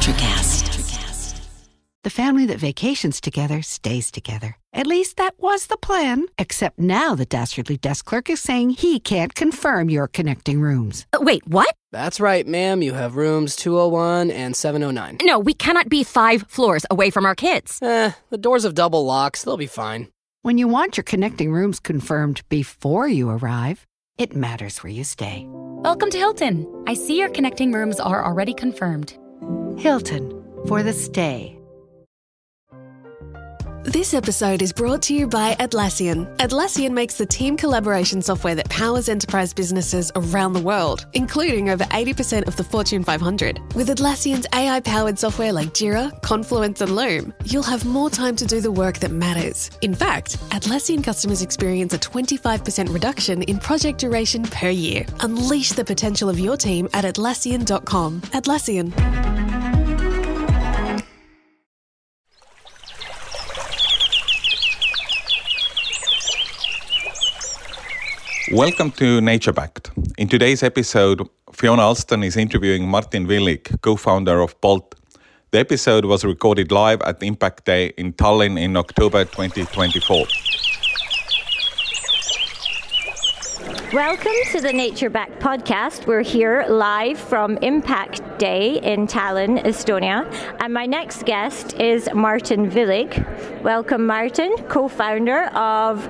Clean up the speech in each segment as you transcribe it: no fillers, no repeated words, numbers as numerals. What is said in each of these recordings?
Electricast. The family that vacations together stays together. At least that was the plan. Except now the dastardly desk clerk is saying he can't confirm your connecting rooms. Wait, what? That's right, ma'am. You have rooms 201 and 709. No, we cannot be 5 floors away from our kids. The doors have double locks. They'll be fine. When you want your connecting rooms confirmed before you arrive, it matters where you stay. Welcome to Hilton. I see your connecting rooms are already confirmed. Hilton, for the stay. This episode is brought to you by Atlassian. Atlassian makes the team collaboration software that powers enterprise businesses around the world, including over 80% of the Fortune 500. With Atlassian's AI-powered software like Jira, Confluence, and Loom, you'll have more time to do the work that matters. In fact, Atlassian customers experience a 25% reduction in project duration per year. Unleash the potential of your team at Atlassian.com. Atlassian. Welcome to Nature Pact. In today's episode, Fiona Alston is interviewing Martin Villig, co-founder of Bolt. The episode was recorded live at Impact Day in Tallinn in October 2024. Welcome to the Nature Pact podcast. We're here live from Impact Day in Tallinn, Estonia. And my next guest is Martin Villig. Welcome, Martin, co-founder of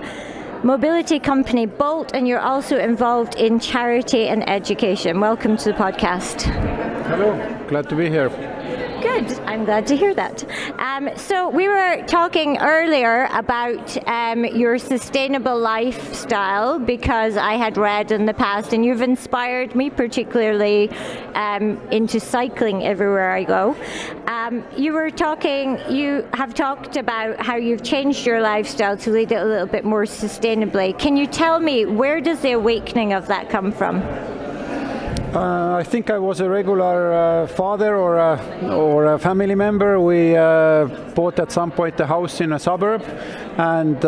mobility company Bolt, and you're also involved in charity and education. Welcome to the podcast. Hello, glad to be here. Good, I'm glad to hear that. So we were talking earlier about your sustainable lifestyle, because I had read in the past, and you've inspired me particularly into cycling everywhere I go. You have talked about how you've changed your lifestyle to lead it a little bit more sustainably. Can you tell me, where does the awakening of that come from? I think I was a regular father or a family member. We bought at some point a house in a suburb, and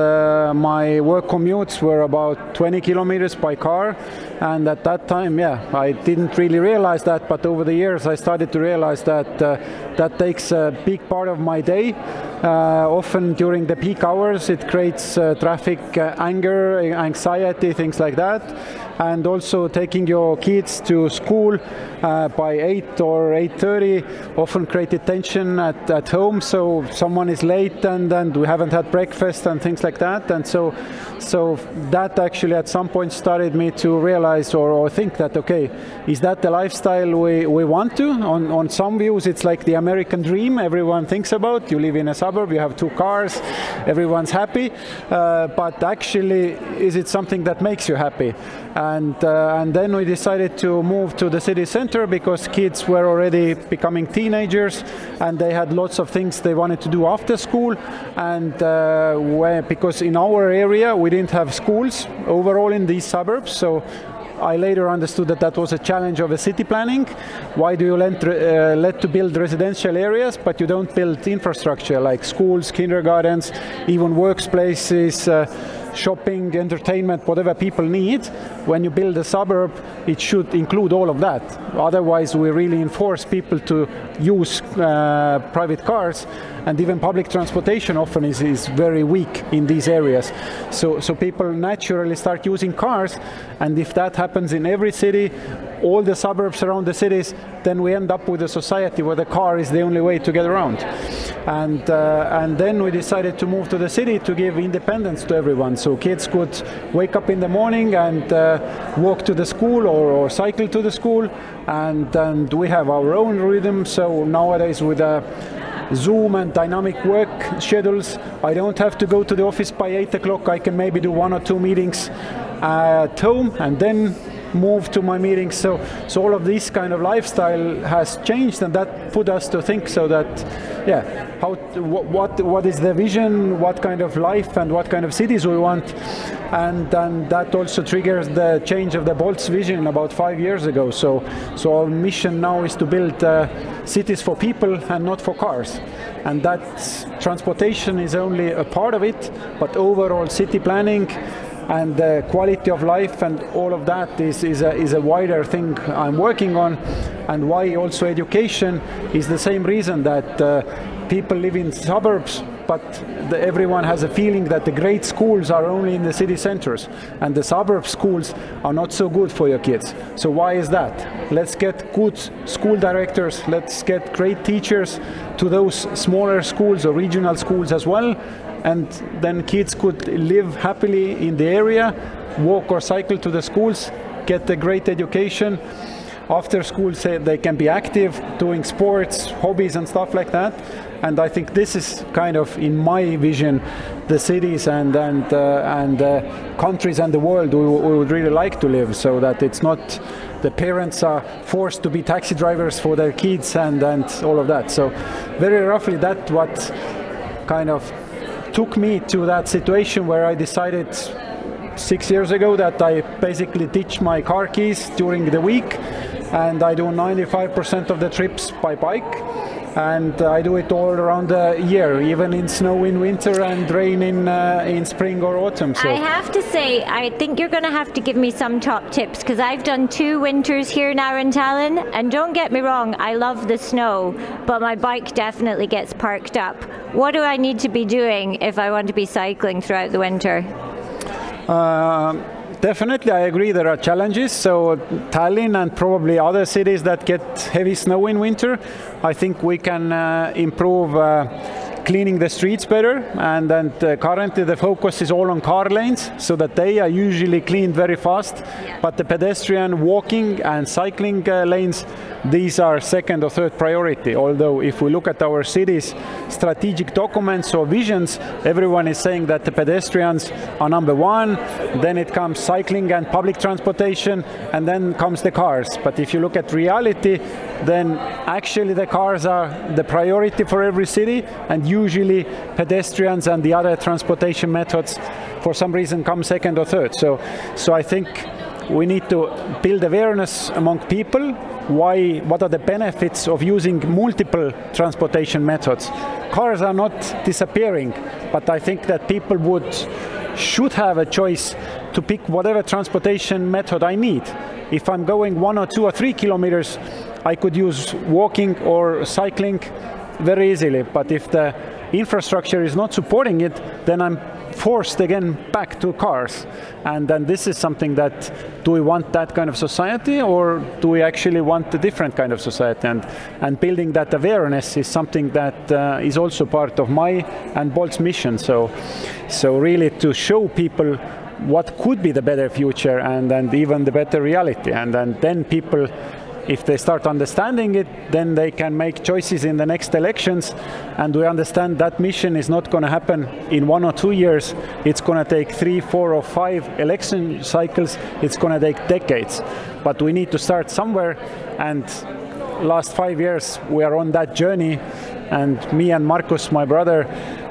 my work commutes were about 20 kilometers by car. And at that time, I didn't really realize that, but over the years I started to realize that that takes a big part of my day. Often during the peak hours, it creates traffic anger, anxiety, things like that. And also taking your kids to school by 8 or 8:30 often created tension at home. So someone is late and we haven't had breakfast and things like that. And so that actually at some point started me to realize or think that, okay, is that the lifestyle we want to? On some views, it's like the American dream everyone thinks about. You live in a suburb, you have 2 cars, everyone's happy. But actually, is it something that makes you happy? And then we decided to move to the city center because kids were already becoming teenagers and they had lots of things they wanted to do after school. And because in our area we didn't have schools overall in these suburbs, so I later understood that was a challenge of a city planning. Why do you let to build residential areas, but you don't build infrastructure like schools, kindergartens, even workplaces, shopping, entertainment, whatever people need? When you build a suburb, it should include all of that. Otherwise, we really enforce people to use private cars, and even public transportation often is very weak in these areas. So people naturally start using cars, and if that happens in every city, all the suburbs around the cities, then we end up with a society where the car is the only way to get around. And then we decided to move to the city to give independence to everyone. So kids could wake up in the morning and walk to the school or cycle to the school. And we have our own rhythm. So nowadays with Zoom and dynamic work schedules, I don't have to go to the office by 8 o'clock. I can maybe do 1 or 2 meetings at home and then move to my meetings. So all of this kind of lifestyle has changed, and that put us to think what is the vision, what kind of life and what kind of cities we want. And that also triggers the change of the Bolt's vision about 5 years ago. So our mission now is to build cities for people and not for cars. And that transportation is only a part of it, but overall city planning and the quality of life and all of that is a wider thing I'm working on. And why also education is the same reason that people live in suburbs, but everyone has a feeling that the great schools are only in the city centers, and the suburb schools are not so good for your kids. So why is that? Let's get good school directors, let's get great teachers to those smaller schools or regional schools as well, and then kids could live happily in the area, walk or cycle to the schools, get a great education. After school, they can be active, doing sports, hobbies and stuff like that. And I think this is kind of, in my vision, the cities and countries and the world we would really like to live, so that it's not the parents are forced to be taxi drivers for their kids and all of that. So very roughly, that's what kind of took me to that situation where I decided 6 years ago that I basically ditch my car keys during the week, and I do 95% of the trips by bike, and I do it all around the year, even in snow in winter and rain in spring or autumn. So I have to say, I think you're going to have to give me some top tips, because I've done 2 winters here now in Tallinn, and don't get me wrong, I love the snow, but my bike definitely gets parked up. What do I need to be doing if I want to be cycling throughout the winter? Definitely, I agree there are challenges. So Tallinn and probably other cities that get heavy snow in winter, I think we can improve cleaning the streets better, and currently the focus is all on car lanes, so that they are usually cleaned very fast, but the pedestrian, walking and cycling lanes, these are second or third priority. Although if we look at our city's strategic documents or visions, everyone is saying that the pedestrians are number 1, then it comes cycling and public transportation, and then comes the cars. But if you look at reality, then actually the cars are the priority for every city, and usually pedestrians and the other transportation methods for some reason come second or third. So I think we need to build awareness among people. What are the benefits of using multiple transportation methods? Cars are not disappearing, but I think that people should have a choice to pick whatever transportation method I need. If I'm going 1 or 2 or 3 kilometers, I could use walking or cycling very easily. But if the infrastructure is not supporting it, then I'm forced again back to cars. And then this is something that, do we want that kind of society, or do we actually want a different kind of society? And building that awareness is something that is also part of my and Bolt's mission. So really to show people what could be the better future and even the better reality. And then people, if they start understanding it, then they can make choices in the next elections. And we understand that mission is not going to happen in 1 or 2 years. It's going to take 3, 4 or 5 election cycles. It's going to take decades. But we need to start somewhere. And last 5 years, we are on that journey. And me and Markus, my brother,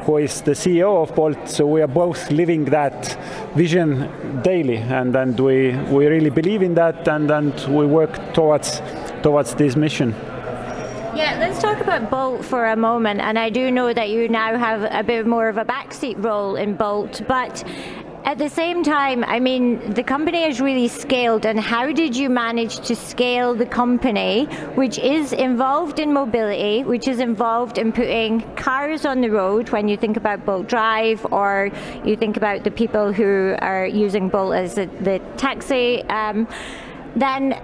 who is the CEO of Bolt, so we are both living that vision daily, and we really believe in that, and we work towards this mission. Yeah, let's talk about Bolt for a moment, and I do know that you now have a bit more of a backseat role in Bolt, but at the same time, I mean, the company has really scaled, and how did you manage to scale the company, which is involved in mobility, which is involved in putting cars on the road when you think about Bolt Drive, or you think about the people who are using Bolt as the taxi, then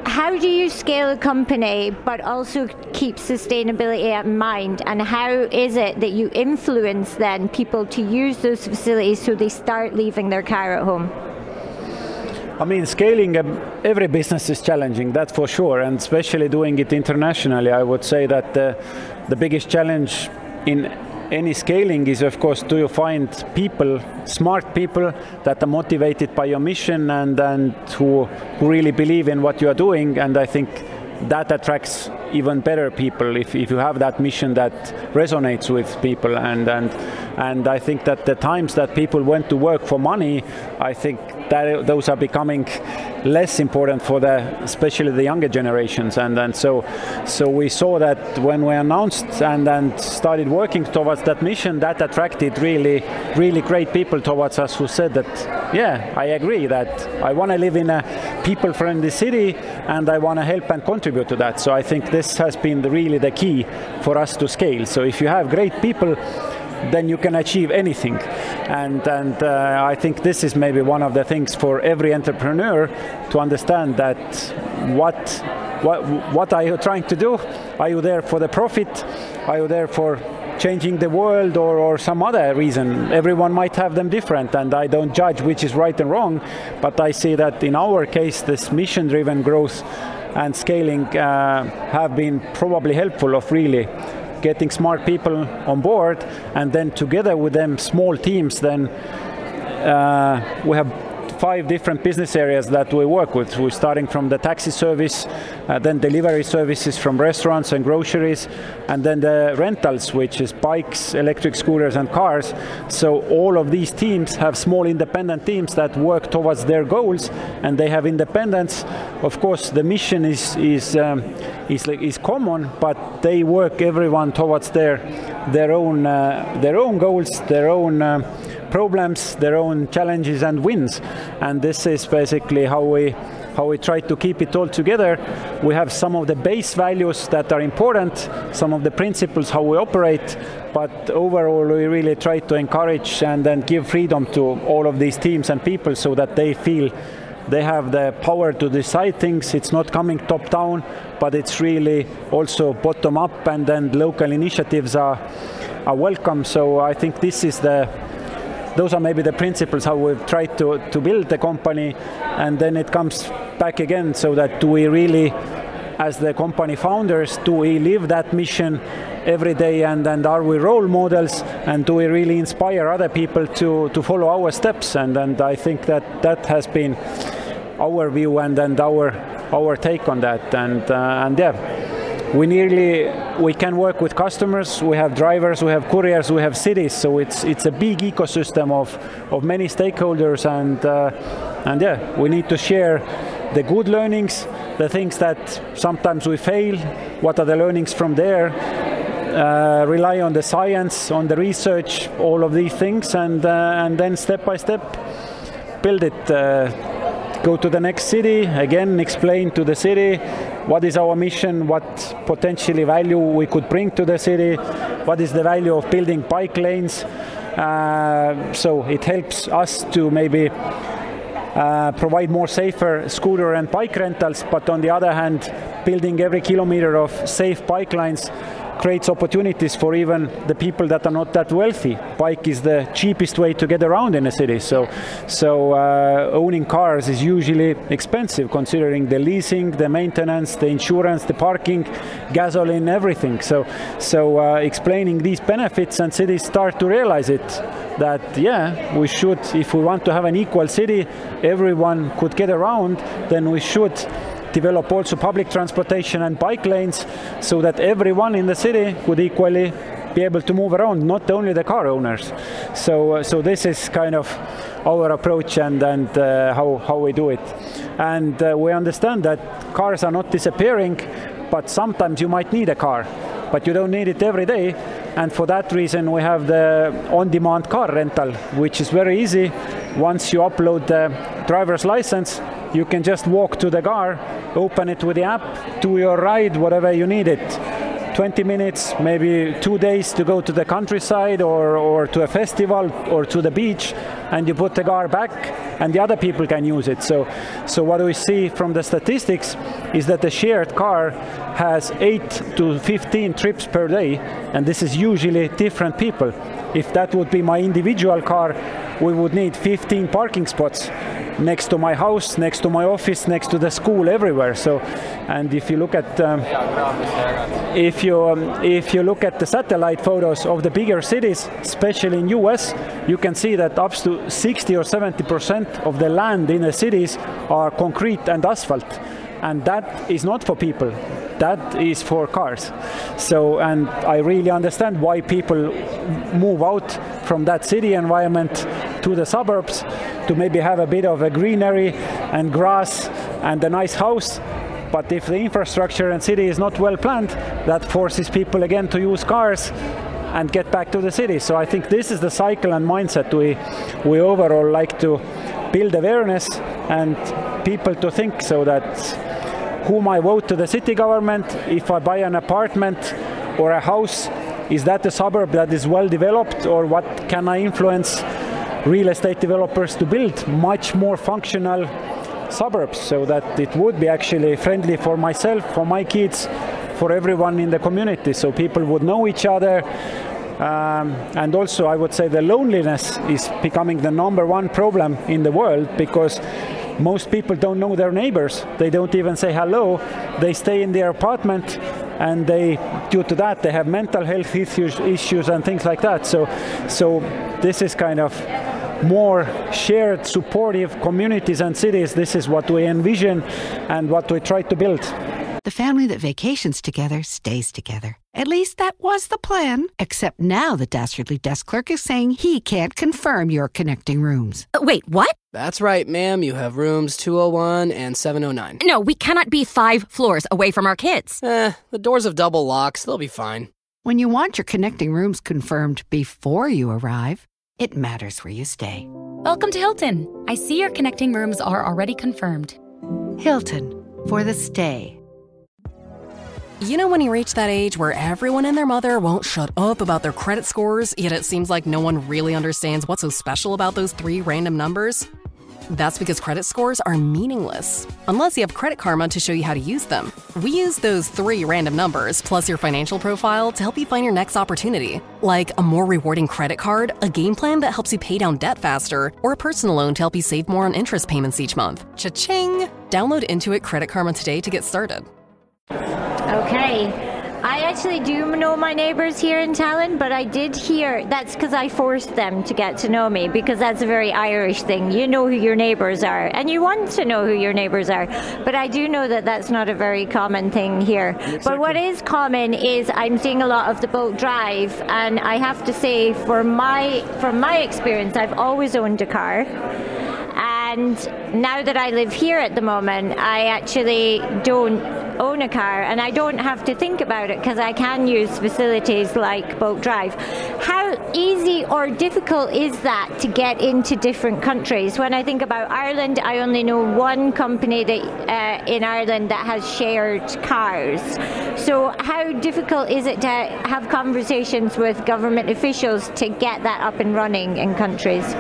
how do you scale a company but also keep sustainability in mind, and how is it that you influence then people to use those facilities so they start leaving their car at home? I mean, scaling every business is challenging, that's for sure, and especially doing it internationally. I would say that the biggest challenge in any scaling is, of course, do you find people, smart people that are motivated by your mission and who really believe in what you are doing. And I think that attracts even better people if you have that mission that resonates with people. And I think that the times that people went to work for money, I think that those are becoming less important for especially the younger generations. And so we saw that when we announced and started working towards that mission, that attracted really great people towards us who said that, yeah, I agree that I want to live in a people-friendly city and I want to help and contribute to that. So I think this has been really the key for us to scale. So if you have great people, then you can achieve anything. And I think this is maybe one of the things for every entrepreneur to understand, that what are you trying to do? Are you there for the profit? Are you there for changing the world or some other reason? Everyone might have them different, and I don't judge which is right and wrong, but I see that in our case, this mission-driven growth and scaling have been probably helpful of really getting smart people on board, and then together with them, small teams, then we have 5 different business areas that we work with. We're starting from the taxi service, then delivery services from restaurants and groceries, and then the rentals, which is bikes, electric scooters and cars. So all of these teams have small independent teams that work towards their goals, and they have independence. Of course, the mission is common, but they work everyone towards their own goals, their own problems, their own challenges and wins. And this is basically how we try to keep it all together. We have some of the base values that are important, some of the principles how we operate, but overall we really try to encourage and then give freedom to all of these teams and people so that they feel they have the power to decide things. It's not coming top down, but it's really also bottom up, and then local initiatives are welcome. So I think those are maybe the principles how we've tried to build the company, and then it comes back again, so that do we really, as the company founders, do we live that mission every day, and are we role models, and do we really inspire other people to follow our steps? And I think that has been our view and our take on that. And yeah, we can work with customers, we have drivers, we have couriers, we have cities, so it's a big ecosystem of many stakeholders, and yeah, we need to share the good learnings, the things that sometimes we fail, what are the learnings from there, rely on the science, on the research, all of these things, and then step by step build it. Go to the next city, again explain to the city what is our mission, what potentially value we could bring to the city, what is the value of building bike lanes. So it helps us to maybe provide more safer scooter and bike rentals, but on the other hand, building every kilometer of safe bike lines creates opportunities for even the people that are not that wealthy. Bike is the cheapest way to get around in a city. So owning cars is usually expensive, considering the leasing, the maintenance, the insurance, the parking, gasoline, everything. So explaining these benefits, and cities start to realize it, that yeah, we should, if we want to have an equal city, everyone could get around, then we should develop also public transportation and bike lanes, so that everyone in the city could equally be able to move around, not only the car owners. So this is kind of our approach and how we do it. And we understand that cars are not disappearing, but sometimes you might need a car, but you don't need it every day. And for that reason, we have the on-demand car rental, which is very easy. Once you upload the driver's license, you can just walk to the car, open it with the app, do your ride, whatever you need it. 20 minutes, maybe 2 days to go to the countryside or to a festival or to the beach, and you put the car back and the other people can use it. So what we see from the statistics is that the shared car has 8 to 15 trips per day, and this is usually different people. If that would be my individual car, we would need 15 parking spots next to my house, next to my office, next to the school, everywhere. So, and if you look at if you look at the satellite photos of the bigger cities, especially in US, you can see that up to 60 or 70% of the land in the cities are concrete and asphalt. and that is not for people. That is for cars. So, and I really understand why people move out from that city environment to the suburbs to maybe have a bit of a greenery and grass and a nice house. But if the infrastructure and city is not well planned, that forces people again to use cars and get back to the city. So I think this is the cycle and mindset we overall like to build awareness and people to think, so that whom I vote to the city government, if I buy an apartment or a house, is that a suburb that is well developed, or what can I influence real estate developers to build much more functional suburbs, so that it would be actually friendly for myself, for my kids, for everyone in the community, so people would know each other. And also I would say the loneliness is becoming the #1 problem in the world, because most people don't know their neighbors. They don't even say hello. They stay in their apartment, and due to that, they have mental health issues and things like that. So this is kind of more shared, supportive communities and cities. This is what we envision and what we try to build. The family that vacations together stays together. At least that was the plan. Except now the dastardly desk clerk is saying he can't confirm your connecting rooms. Wait, what? That's right, ma'am. You have rooms 201 and 709. No, we cannot be 5 floors away from our kids. The doors have double locks. They'll be fine. When you want your connecting rooms confirmed before you arrive, it matters where you stay. Welcome to Hilton. I see your connecting rooms are already confirmed. Hilton, for the stay. You know when you reach that age where everyone and their mother won't shut up about their credit scores, yet it seems like no one really understands what's so special about those 3 random numbers? That's because credit scores are meaningless, unless you have Credit Karma to show you how to use them. We use those 3 random numbers, plus your financial profile, to help you find your next opportunity. Like a more rewarding credit card, a game plan that helps you pay down debt faster, or a personal loan to help you save more on interest payments each month. Cha-ching! Download Intuit Credit Karma today to get started. Okay. I actually do know my neighbors here in Tallinn, but I did hear that's because I forced them to get to know me, because that's a very Irish thing. You know who your neighbors are, and you want to know who your neighbors are. But I do know that that's not a very common thing here. Exactly. But what is common is I'm seeing a lot of the boat drive, and I have to say, from my experience, I've always owned a car. And now that I live here at the moment, I actually don't own a car, and I don't have to think about it because I can use facilities like Boat Drive. How easy or difficult is that to get into different countries? When I think about Ireland, I only know one company that in Ireland that has shared cars. So how difficult is it to have conversations with government officials to get that up and running in countries?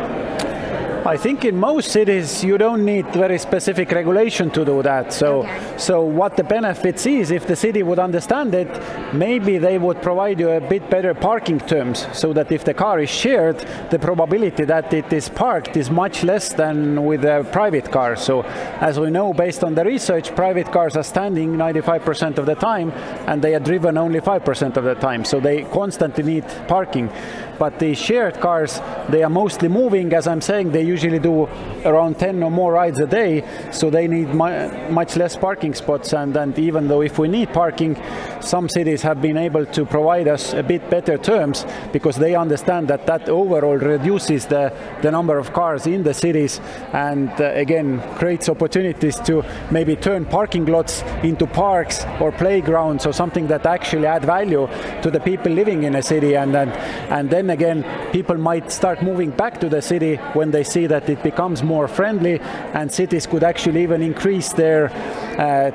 I think in most cities you don't need very specific regulation to do that. So what the benefits is, if the city would understand it, maybe they would provide you a bit better parking terms, so that if the car is shared, the probability that it is parked is much less than with a private car. So as we know, based on the research, private cars are standing 95% of the time, and they are driven only 5% of the time. So they constantly need parking. But the shared cars, they are mostly moving. As I'm saying, they usually do around 10 or more rides a day, so they need much less parking spots. And even though if we need parking, some cities have been able to provide us a bit better terms, because they understand that that overall reduces the number of cars in the cities, and again creates opportunities to maybe turn parking lots into parks or playgrounds, or something that actually add value to the people living in a city. And then again, people might start moving back to the city when they see that it becomes more friendly, and cities could actually even increase their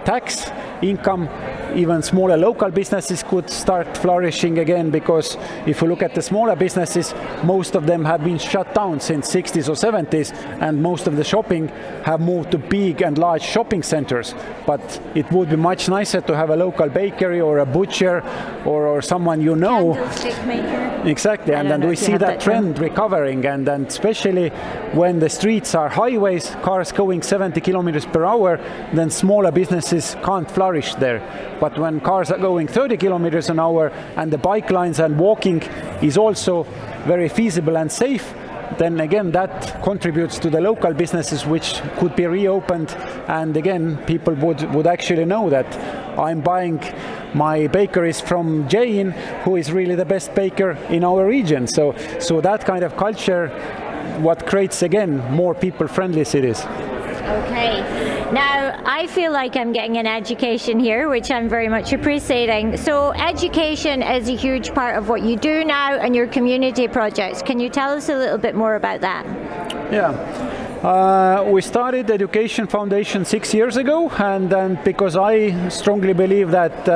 tax income. Even smaller local businesses could start flourishing again, because if you look at the smaller businesses, most of them have been shut down since 60s or 70s, and most of the shopping have moved to big and large shopping centers. But it would be much nicer to have a local bakery or a butcher or someone you know. Candlestick maker. Exactly, and then we see that trend recovering, and then especially when the streets are highways, cars going 70 kilometers per hour, then smaller businesses can't flourish there. But when cars are going 30 kilometers an hour, and the bike lines and walking is also very feasible and safe, then again that contributes to the local businesses which could be reopened, and again people would actually know that I'm buying my bakeries from Jane, who is really the best baker in our region. So that kind of culture, what creates again more people-friendly cities. Okay. Now, I feel like I'm getting an education here, which I'm very much appreciating. So education is a huge part of what you do now and your community projects. Can you tell us a little bit more about that? Yeah. We started Education Foundation 6 years ago, and then because I strongly believe that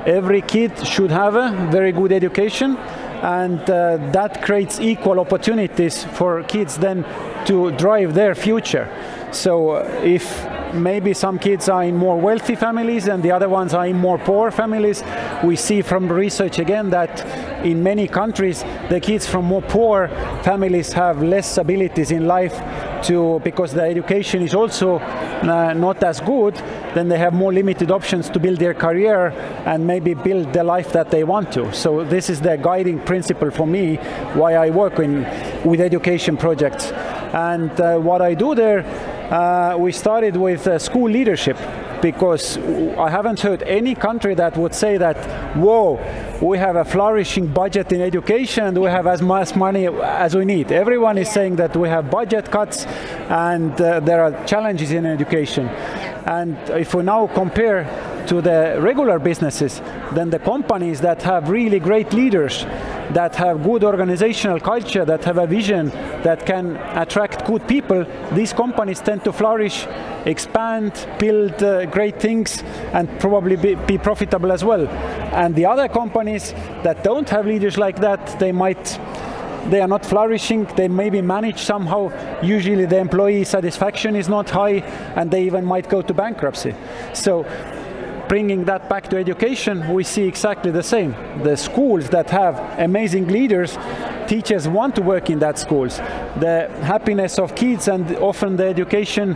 every kid should have a very good education, and that creates equal opportunities for kids then to drive their future. So if maybe some kids are in more wealthy families and the other ones are in more poor families, we see from research again that in many countries the kids from more poor families have less abilities in life because the education is also not as good, then they have more limited options to build their career and maybe build the life that they want to. So this is the guiding principle for me, why I work with education projects. And what I do there, we started with school leadership, because I haven't heard any country that would say that, whoa, we have a flourishing budget in education and we have as much money as we need. Everyone is saying that we have budget cuts and there are challenges in education. And if we now compare to the regular businesses, then the companies that have really great leaders, that have good organizational culture, that have a vision, that can attract good people, these companies tend to flourish, expand, build great things, and probably be profitable as well. And the other companies that don't have leaders like that, they are not flourishing, they maybe manage somehow, usually the employee satisfaction is not high, and they even might go to bankruptcy. So bringing that back to education, we see exactly the same. The schools that have amazing leaders, teachers want to work in that schools. The happiness of kids and often the education,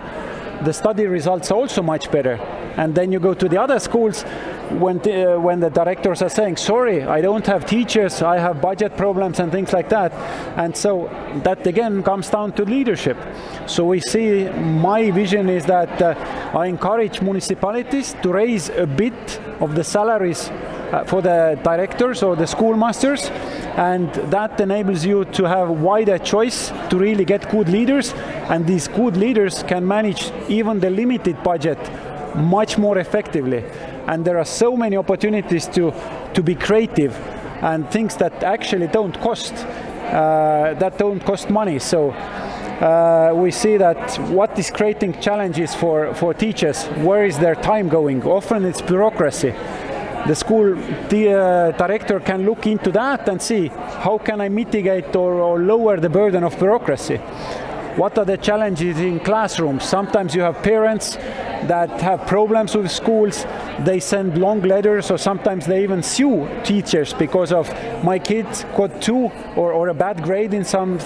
the study results are also much better. And then you go to the other schools when the directors are saying, sorry, I don't have teachers, I have budget problems and things like that. And so that again comes down to leadership. So we see, my vision is that I encourage municipalities to raise a bit of the salaries for the directors or the schoolmasters, and that enables you to have wider choice to really get good leaders, and these good leaders can manage even the limited budget much more effectively. And there are so many opportunities to be creative and things that actually don't cost money. So we see that what is creating challenges for teachers, where is their time going? Often it's bureaucracy. The school director can look into that and see, how can I mitigate or lower the burden of bureaucracy? What are the challenges in classrooms? Sometimes you have parents that have problems with schools. They send long letters, or sometimes they even sue teachers because of, my kid got 2 or a bad grade in some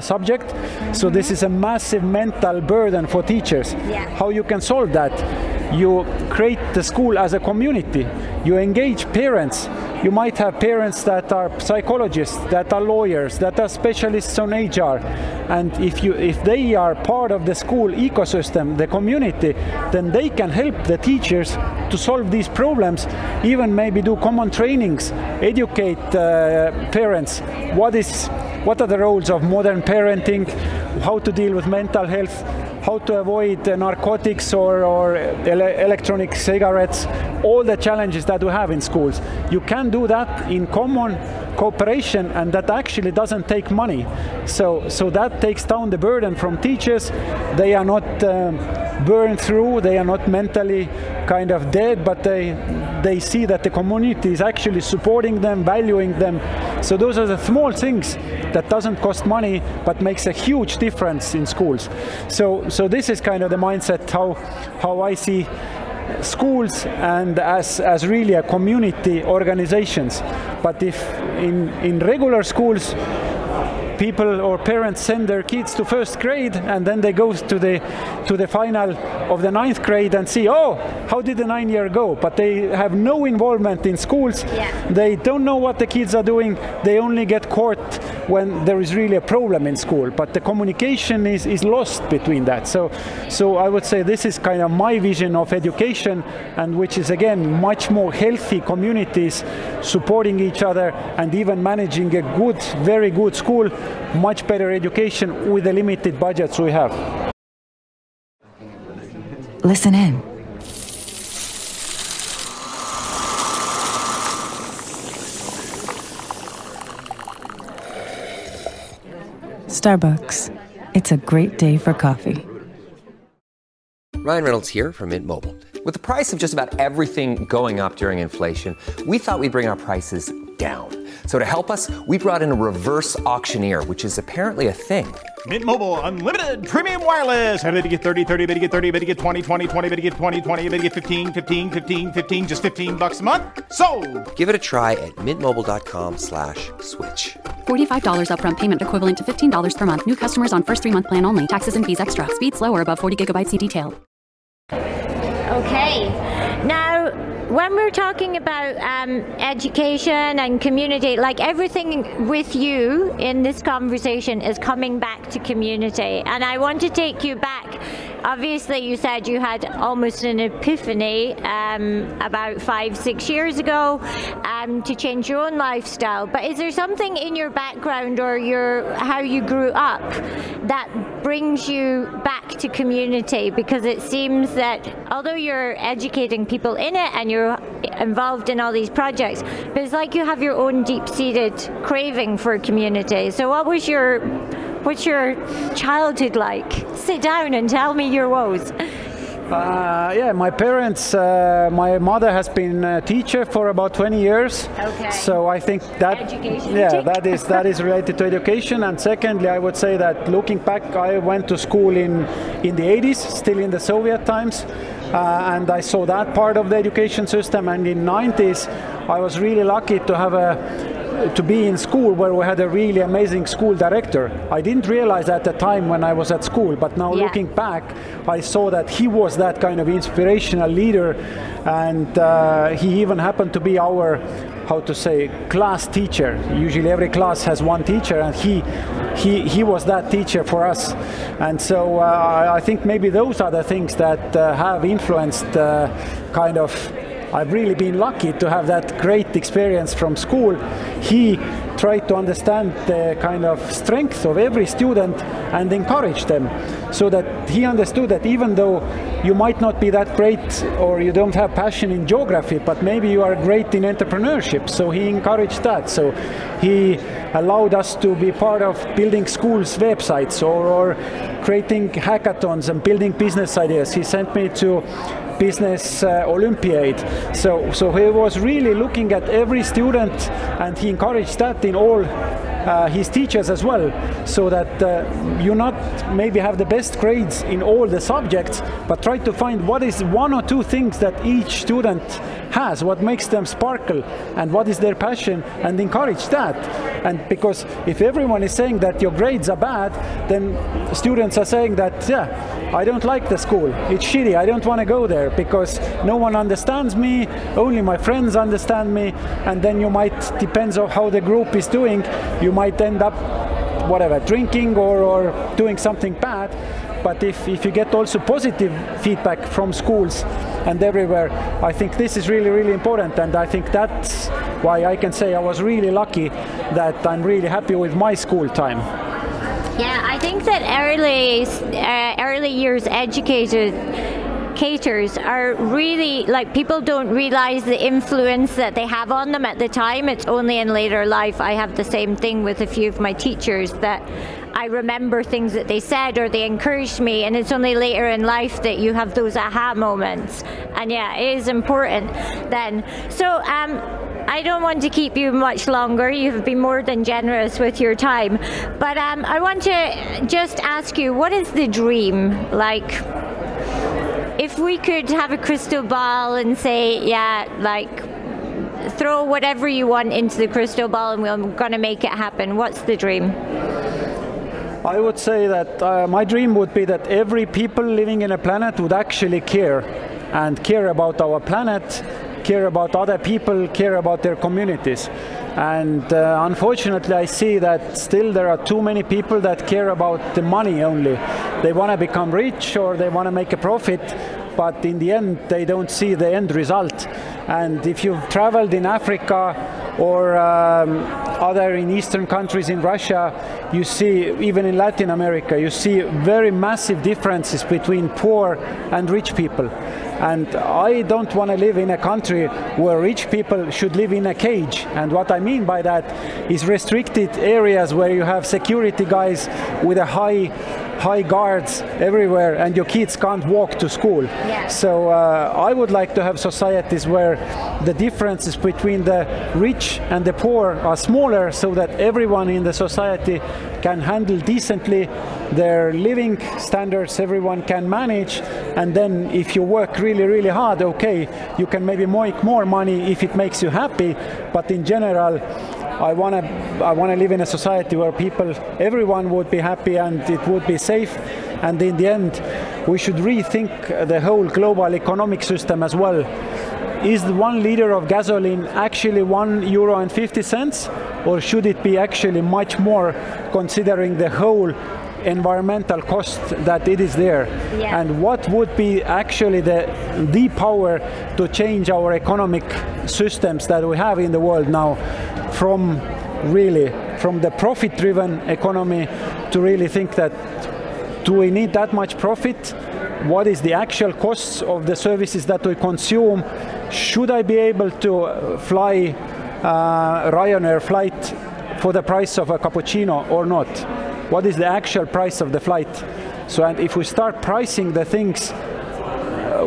subject. So this is a massive mental burden for teachers. Yeah. How you can solve that? You create the school as a community. You engage parents. You might have parents that are psychologists, that are lawyers, that are specialists on HR. And if they are part of the school ecosystem, the community, then they can help the teachers to solve these problems, even maybe do common trainings, educate parents. What are the roles of modern parenting, how to deal with mental health, how to avoid narcotics or electronic cigarettes, all the challenges that we have in schools. You can do that in common cooperation, and that actually doesn't take money. So that takes down the burden from teachers. They are not burned through, they are not mentally kind of dead, but they see that the community is actually supporting them, valuing them. So those are the small things that doesn't cost money but makes a huge difference in schools. So this is kind of the mindset how I see schools, and as really a community organizations. But if in regular schools people or parents send their kids to first grade and then they go to the final of the 9th grade and see, oh, how did the 9-year go? But they have no involvement in schools. Yeah. They don't know what the kids are doing. They only get caught when there is really a problem in school, but the communication is lost between that. So I would say this is kind of my vision of education, and which is again much more healthy communities supporting each other and even managing a good, very good school, much better education with the limited budgets we have. Listen in. Starbucks. It's a great day for coffee. Ryan Reynolds here from Mint Mobile. With the price of just about everything going up during inflation, we thought we'd bring our prices down. So to help us, we brought in a reverse auctioneer, which is apparently a thing. Mint Mobile Unlimited Premium Wireless. How to get 30, 30, bit to get 30, bit to get 20, 20, 20, bit to get 20, 20, bit to get 15, 15, 15, 15, just $15 a month? Sold! Give it a try at mintmobile.com/switch. $45 upfront payment equivalent to $15 per month. New customers on first 3-month plan only. Taxes and fees extra. Speed slower above 40 gigabytes. See detail. Okay. Now, when we're talking about education and community, like everything with you in this conversation is coming back to community. And I want to take you back. Obviously, you said you had almost an epiphany about 5-6 years ago to change your own lifestyle. But is there something in your background or how you grew up that brings you back to community? Because it seems that although you're educating people in it and you're involved in all these projects, but it's like you have your own deep-seated craving for community. So what's your childhood like? Sit down and tell me your woes. Yeah, my parents, my mother has been a teacher for about 20 years. Okay. So I think that, that is related to education. And secondly, I would say that looking back, I went to school in the 80s, still in the Soviet times. And I saw that part of the education system. And in the 90s, I was really lucky to be in school where we had a really amazing school director. I didn't realize at the time when I was at school, but now looking back, I saw that he was that kind of inspirational leader, and he even happened to be our, class teacher. Usually every class has one teacher, and he was that teacher for us. And so I think maybe those are the things that have influenced I've really been lucky to have that great experience from school. He tried to understand the kind of strength of every student and encourage them, so that he understood that even though you might not be that great or you don't have passion in geography, but maybe you are great in entrepreneurship. So he encouraged that. So he allowed us to be part of building schools' websites or creating hackathons and building business ideas. He sent me to Business Olympiad. So he was really looking at every student, and he encouraged that in all his teachers as well, so that you not maybe have the best grades in all the subjects, but try to find what is one or two things that each student has, what makes them sparkle, and what is their passion, and encourage that. And because if everyone is saying that your grades are bad, then students are saying that, I don't like the school, it's shitty, I don't want to go there because no one understands me, only my friends understand me. And then you might, depends on how the group is doing, you might end up drinking or doing something bad. But if you get also positive feedback from schools and everywhere, I think this is really, really important. And I think that's why I can say I was really lucky that I'm really happy with my school time. Yeah, I think that early years educators are really, people don't realize the influence that they have on them at the time. It's only in later life. I have the same thing with a few of my teachers, that I remember things that they said or they encouraged me, and it's only later in life that you have those aha moments. And it is important then. So I don't want to keep you much longer. You've been more than generous with your time. But I want to just ask you, what is the dream? If we could have a crystal ball and say, throw whatever you want into the crystal ball and we're going to make it happen, what's the dream? I would say that my dream would be that every people living in a planet would actually care about our planet, care about other people, care about their communities. And unfortunately, I see that still there are too many people that care about the money only. They want to become rich or they want to make a profit, but in the end, they don't see the end result. And if you've traveled in Africa or other in Eastern countries in Russia, you see, even in Latin America, you see very massive differences between poor and rich people. And I don't want to live in a country where rich people should live in a cage. And what I mean by that is restricted areas where you have security guys with a high guards everywhere and your kids can't walk to school. Yeah. So I would like to have societies where the differences between the rich and the poor are smaller so that everyone in the society can handle decently their living standards, everyone can manage, and then if you work really, really hard, okay, you can maybe make more money if it makes you happy, but in general, I want to live in a society where everyone would be happy and it would be safe. And in the end, we should rethink the whole global economic system as well. Is the 1 liter of gasoline actually €1.50, or should it be actually much more, considering the whole environmental cost that it is there? Yeah. And what would be actually the power to change our economic systems that we have in the world now, from the profit-driven economy to really think that, do we need that much profit? What is the actual costs of the services that we consume? Should I be able to fly Ryanair flight for the price of a cappuccino or not? What is the actual price of the flight? So, and if we start pricing the things,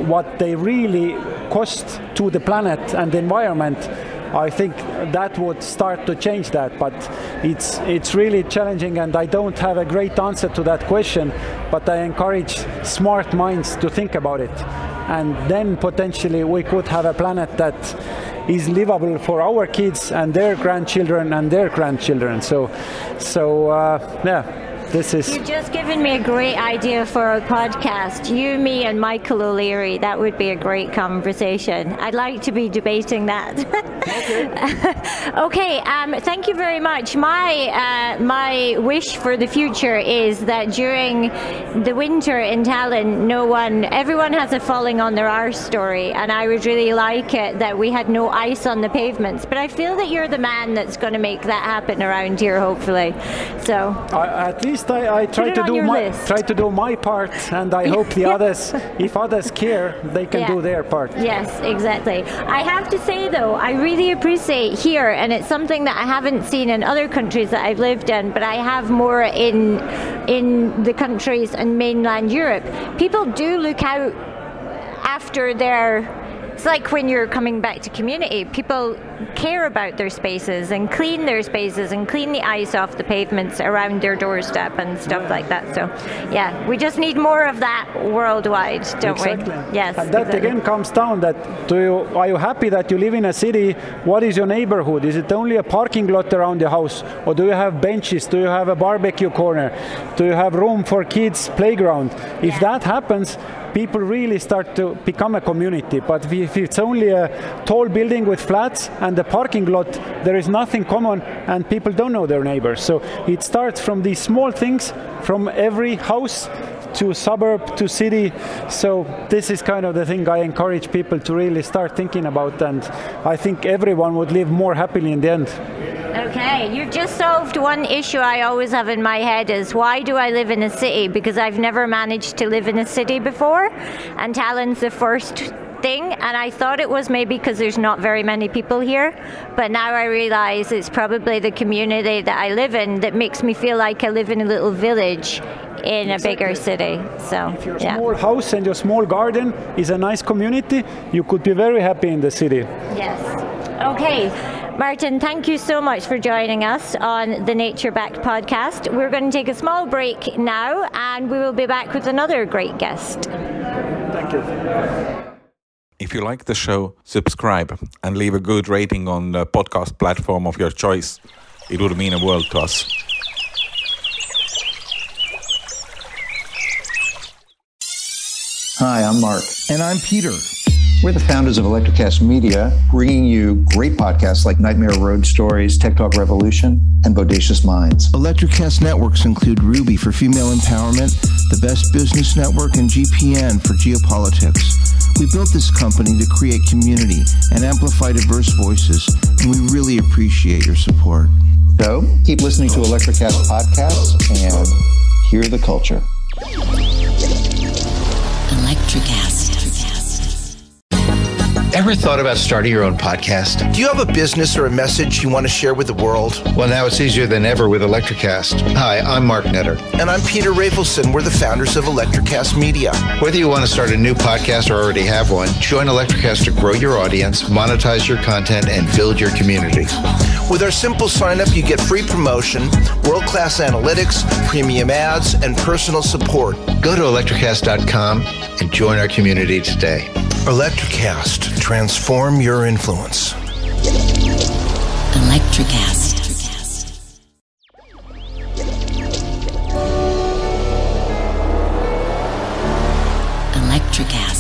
what they really cost to the planet and the environment, I think that would start to change that. But it's really challenging, and I don't have a great answer to that question, but I encourage smart minds to think about it. And then potentially we could have a planet that is livable for our kids and their grandchildren and their grandchildren. So yeah. You've just given me a great idea for a podcast. You, me, and Michael O'Leary. That would be a great conversation. I'd like to be debating that. Okay. Thank you very much. My wish for the future is that during the winter in Tallinn, everyone has a falling on their arse story, and I would really like it that we had no ice on the pavements. But I feel that you're the man that's going to make that happen around here, hopefully. So at least I try to do my part, and I hope the others, if others care, they can do their part. Yes, exactly. I have to say though, I really appreciate here, and it's something that I haven't seen in other countries that I've lived in, but I have more in the countries in mainland Europe. People do look out after it's like when you're coming back to community, people care about their spaces and clean their spaces and clean the ice off the pavements around their doorstep and stuff like that. So yeah, we just need more of that worldwide, don't we? Yes. And that again comes down that, are you happy that you live in a city? What is your neighborhood? Is it only a parking lot around your house? Or do you have benches? Do you have a barbecue corner? Do you have room for kids' playground? If that happens, people really start to become a community. But if it's only a tall building with flats and a parking lot, there is nothing common and people don't know their neighbors. So it starts from these small things, from every house to suburb to city. So this is kind of the thing I encourage people to really start thinking about, and I think everyone would live more happily in the end. Okay, you've just solved one issue I always have in my head is, why do I live in a city? Because I've never managed to live in a city before, and Tallinn's the first thing, and I thought it was maybe because there's not very many people here, but now I realize it's probably the community that I live in that makes me feel like I live in a little village in a bigger city. So if your small house and your small garden is a nice community, you could be very happy in the city. Yes. Okay. Martin, thank you so much for joining us on the Nature Backed podcast. We're going to take a small break now, and we will be back with another great guest. Thank you. If you like the show, subscribe and leave a good rating on the podcast platform of your choice. It would mean a world to us. Hi, I'm Mark. And I'm Peter. We're the founders of Electrocast Media, bringing you great podcasts like Nightmare Road Stories, Tech Talk Revolution, and Bodacious Minds. Electrocast networks include Ruby for female empowerment, the Best Business Network, and GPN for geopolitics. We built this company to create community and amplify diverse voices, and we really appreciate your support. So, keep listening to Electrocast podcasts and hear the culture. Electrocast. Ever thought about starting your own podcast? Do you have a business or a message you want to share with the world? Well, now it's easier than ever with Electrocast. Hi, I'm Mark Netter. And I'm Peter Rafelson. We're the founders of Electrocast Media. Whether you want to start a new podcast or already have one, join Electrocast to grow your audience, monetize your content, and build your community. With our simple sign-up, you get free promotion, world-class analytics, premium ads, and personal support. Go to electrocast.com and join our community today. Electrocast. Transform your influence. Electrocast. Electrocast.